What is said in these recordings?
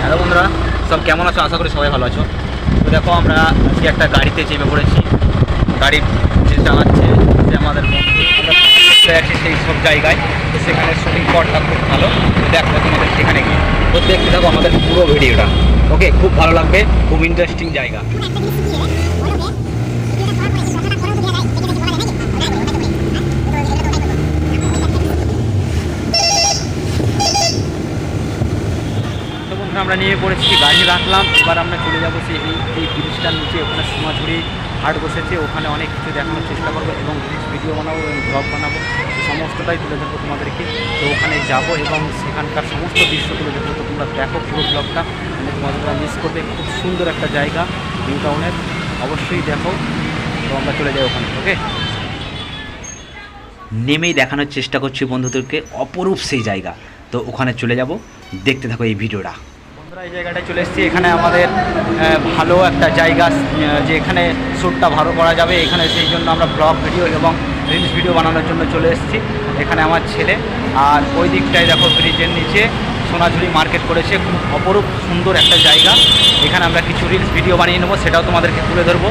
Hello বন্ধুরা, সব কেমন আছো? আশা করি সবাই ভালো আছো। তো দেখো আমরা আজকে একটা গাড়িতে চেপে পড়েছি। গাড়ির যে চালাচ্ছে সে আমাদের বন্ধু। আমরা ঘুরতে যাচ্ছি সেই সব জায়গায়, তো সেখানে শুটিং স্পটটা খুব ভালো। তো দেখো তোমাদের সেখানে গিয়ে তো দেখতে থাকো আমাদের পুরো ভিডিওটা। ওকে, খুব ভালো লাগবে, খুব ইন্টারেস্টিং জায়গা। আমরা নিয়ে পড়েছি, গাড়ি রাখলাম, এবার আমরা চলে যাবো এই ব্রিজটার নিচে। ওখানে সোনাঝুরি হাট বসেছে, ওখানে অনেক কিছু দেখানোর চেষ্টা করবো এবং ভিডিও বানাবো এবং ব্লগ বানাবো, সমস্তটাই তুলে ধরবো তোমাদেরকে। তো ওখানে যাব এবং সেখানকার সমস্ত দৃশ্য তুলে ধরবো। তো তোমরা দেখো পুরো ব্লগটা, তোমাদের মিস করবে। খুব সুন্দর একটা জায়গা নিউ টাউনের, অবশ্যই দেখো। তো আমরা চলে যাই ওখানে। ওকে, নেমেই দেখানোর চেষ্টা করছি বন্ধুদেরকে অপরূপ সেই জায়গা। তো ওখানে চলে যাব, দেখতে থাকো এই ভিডিওটা। এই জায়গাটায় চলে এসেছি, এখানে আমাদের ভালো একটা জায়গা, যে এখানে শ্যুটটা ভালো করা যাবে। এখানে সেই জন্য আমরা ব্লগ ভিডিও এবং রিলস ভিডিও বানানোর জন্য চলে এসেছি। এখানে আমার ছেলে, আর ওই দিকটায় দেখো ব্রিজের নিচে সোনাঝুরি মার্কেট করেছে, খুব অপরূপ সুন্দর একটা জায়গা। এখানে আমরা কিছু রিলস ভিডিও বানিয়ে নেবো, সেটাও তোমাদেরকে তুলে ধরবো।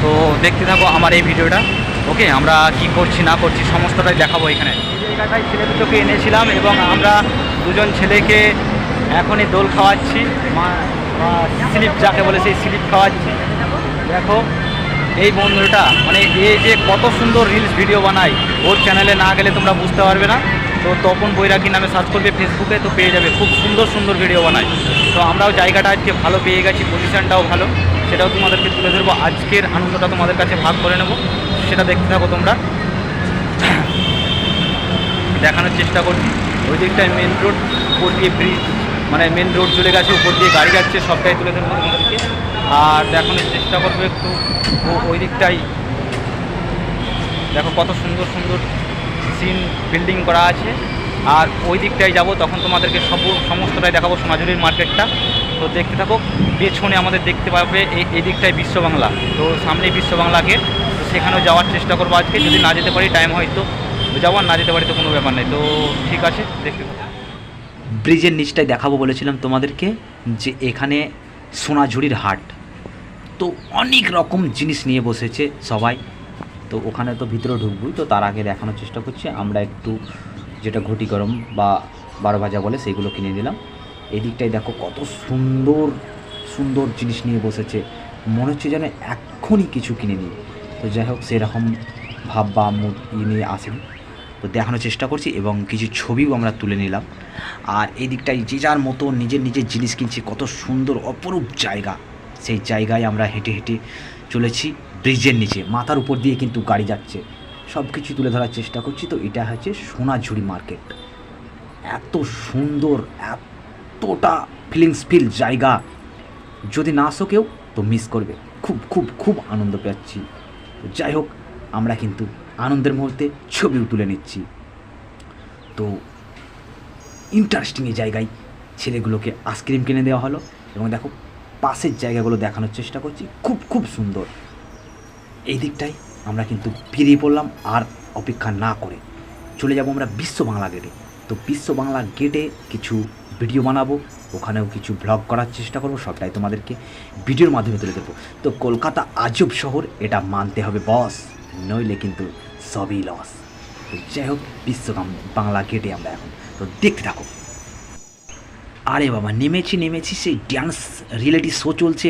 তো দেখতে থাকো আমার এই ভিডিওটা। ওকে, আমরা কি করছি না করছি সমস্তটাই দেখাবো এখানে। এই জায়গাটায় ছেলে দুটোকে এনেছিলাম এবং আমরা দুজন ছেলেকে এখনই দোল খাওয়াচ্ছি, স্লিপ যাকে বলে সেই স্লিপ খাওয়াচ্ছি। দেখো এই বন্ধুটা, মানে এই যে কত সুন্দর রিলস ভিডিও বানায়, ওর চ্যানেলে না গেলে তোমরা বুঝতে পারবে না। তো তপন বৈরাগী নামে সার্চ করবে ফেসবুকে, তো পেয়ে যাবে। খুব সুন্দর সুন্দর ভিডিও বানায়। তো আমরাও জায়গাটা আজকে ভালো পেয়ে গেছি, পজিশানটাও ভালো, সেটাও তোমাদেরকে তুলে ধরবো। আজকের আনন্দটা তোমাদের কাছে ভাগ করে নেব, সেটা দেখতে থাকো তোমরা। দেখানোর চেষ্টা করছি। ওই দিকটায় মেন রোড, উপর দিয়ে ব্রিজ, মানে মেন রোড চলে গেছে, উপর দিয়ে গাড়ি যাচ্ছে, সবটাই তুলে ধরবো তোমাদেরকে। আর দেখানোর চেষ্টা করবো একটু ওই দিকটাই। দেখো কত সুন্দর সুন্দর সিন বিল্ডিং করা আছে। আর ওই দিকটায় যাব, তখন তোমাদেরকে সমস্তটাই দেখাবো, সোনাঝুরির মার্কেটটা। তো দেখতে থাকো। পেছনে আমাদের দেখতে পাবে এই দিকটায় বিশ্ব বাংলা, তো সামনেই বিশ্ব বাংলা গেট। তো সেখানেও যাওয়ার চেষ্টা করবো আজকে, যদি না যেতে পারি, টাইম হয়তো যাবো, আর না যেতে পারি তো কোনো ব্যাপার নেই। তো ঠিক আছে, দেখতে থাকো। ব্রিজের নিচটাই দেখাবো বলেছিলাম তোমাদেরকে, যে এখানে সোনাঝুরির হাট। তো অনেক রকম জিনিস নিয়ে বসেছে সবাই। তো ওখানে তো ভিতরে ঢুকবই, তো তার আগে দেখানোর চেষ্টা করছি আমরা একটু, যেটা ঘটি গরম বা 12 ভাজা বলে, সেইগুলো কিনে দিলাম। এদিকটাই দেখো কত সুন্দর সুন্দর জিনিস নিয়ে বসেছে, মনে হচ্ছে যেন এক্ষুনি কিছু কিনে নিই। তো যাই হোক, সেরকম ভাব বা মুড নিয়ে আসেন। তো দেখানোর চেষ্টা করছি এবং কিছু ছবিও আমরা তুলে নিলাম। আর এই দিকটায় যে যার মতো নিজের নিজের জিনিস কিনছে, কত সুন্দর অপরূপ জায়গা। সেই জায়গায় আমরা হেঁটে হেঁটে চলেছি ব্রিজের নিচে, মাথার উপর দিয়ে কিন্তু গাড়ি যাচ্ছে। সব কিছু তুলে ধরার চেষ্টা করছি। তো এটা হচ্ছে সোনাঝুরি মার্কেট। এত সুন্দর, এতটা ফিল জায়গা, যদি না আসো কেউ তো মিস করবে। খুব খুব খুব আনন্দ পাচ্ছি। তো যাই হোক, আমরা কিন্তু আনন্দের মুহূর্তে ছবিও তুলে নিচ্ছি। তো ইন্টারেস্টিং এই জায়গায় ছেলেগুলোকে আইসক্রিম কিনে দেওয়া হলো এবং দেখো পাশের জায়গাগুলো দেখানোর চেষ্টা করছি, খুব খুব সুন্দর। এই দিকটায় আমরা কিন্তু বেরিয়ে পড়লাম, আর অপেক্ষা না করে চলে যাব আমরা বিশ্ব বাংলা গেটে। তো বিশ্ব বাংলা গেটে কিছু ভিডিও বানাবো, ওখানেও কিছু ব্লগ করার চেষ্টা করব, সবটাই তোমাদেরকে ভিডিওর মাধ্যমে তুলে দেবো। তো কলকাতা আজব শহর, এটা মানতে হবে বস, নইলে কিন্তু সবই লস। তো যাই হোক, বিশ্ব বাংলা গেটে আমরা এখন, তো দেখতে থাকো। আরে বাবা, নেমেছি সেই ডান্স রিয়েলিটি শো চলছে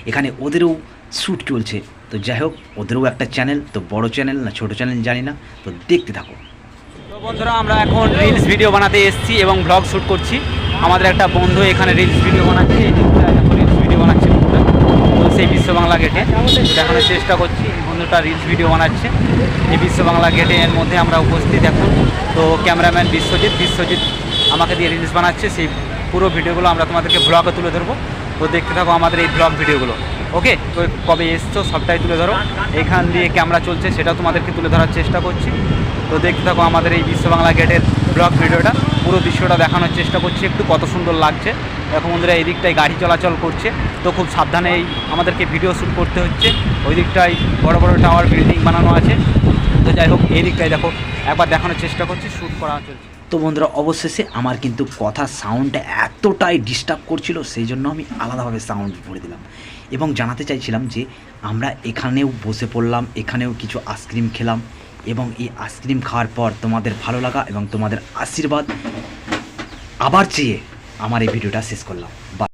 এখানে ওদেরও শ্যুট চলছে। তো যাই হোক, ওদেরও একটা চ্যানেল, তো বড় চ্যানেল না ছোটো চ্যানেল জানি না, তো দেখতে থাকো। তো বন্ধুরা, আমরা এখন রিলস ভিডিও বানাতে এসেছি এবং ব্লগ শ্যুট করছি। আমাদের একটা বন্ধু এখানে রিলস ভিডিও বানাচ্ছে, রিলস ভিডিও বানাচ্ছে বন্ধুটা। তো সেই বিশ্ব বাংলা গেটে দেখানোর চেষ্টা করছি, বন্ধুটা রিলস ভিডিও বানাচ্ছে এই বিশ্ব বাংলা গেটে। এর মধ্যে আমরা উপস্থিত এখন। তো ক্যামেরাম্যান বিশ্বজিৎ আমাকে দিয়ে রিলস বানাচ্ছে, সেই পুরো ভিডিওগুলো আমরা তোমাদেরকে ব্লগে তুলে ধরবো। তো দেখতে থাকো আমাদের এই ব্লগ ভিডিওগুলো। ওকে, তো কবে এসছো সবটাই তুলে ধরো, এখান দিয়ে ক্যামেরা চলছে সেটাও তোমাদেরকে তুলে ধরার চেষ্টা করছি। তো দেখতে থাকো আমাদের এই বিশ্ব বাংলা গেটের ব্লগ ভিডিওটা, পুরো দৃশ্যটা দেখানোর চেষ্টা করছি একটু, কত সুন্দর লাগছে। দেখো বন্ধুরা, এই দিকটায় গাড়ি চলাচল করছে, তো খুব সাবধানে আমাদেরকে ভিডিও শ্যুট করতে হচ্ছে। ওই দিকটায় বড় বড় টাওয়ার বিল্ডিং বানানো আছে। তো যাই হোক, এই দিকটায় দেখো একবার দেখানোর চেষ্টা করছি, শ্যুট করা চলছে। তো বন্ধুরা অবশেষে আমার কিন্তু কথা সাউন্ডটা এতটাই ডিস্টার্ব করছিল, সেই জন্য আমি আলাদাভাবে সাউন্ড ভরে দিলাম এবং জানাতে চাইছিলাম যে আমরা এখানেও বসে পড়লাম, এখানেও কিছু আইসক্রিম খেলাম এবং এই আইসক্রিম খাওয়ার পর তোমাদের ভালো লাগা এবং তোমাদের আশীর্বাদ আবার চেয়ে আমার এই ভিডিওটা শেষ করলাম।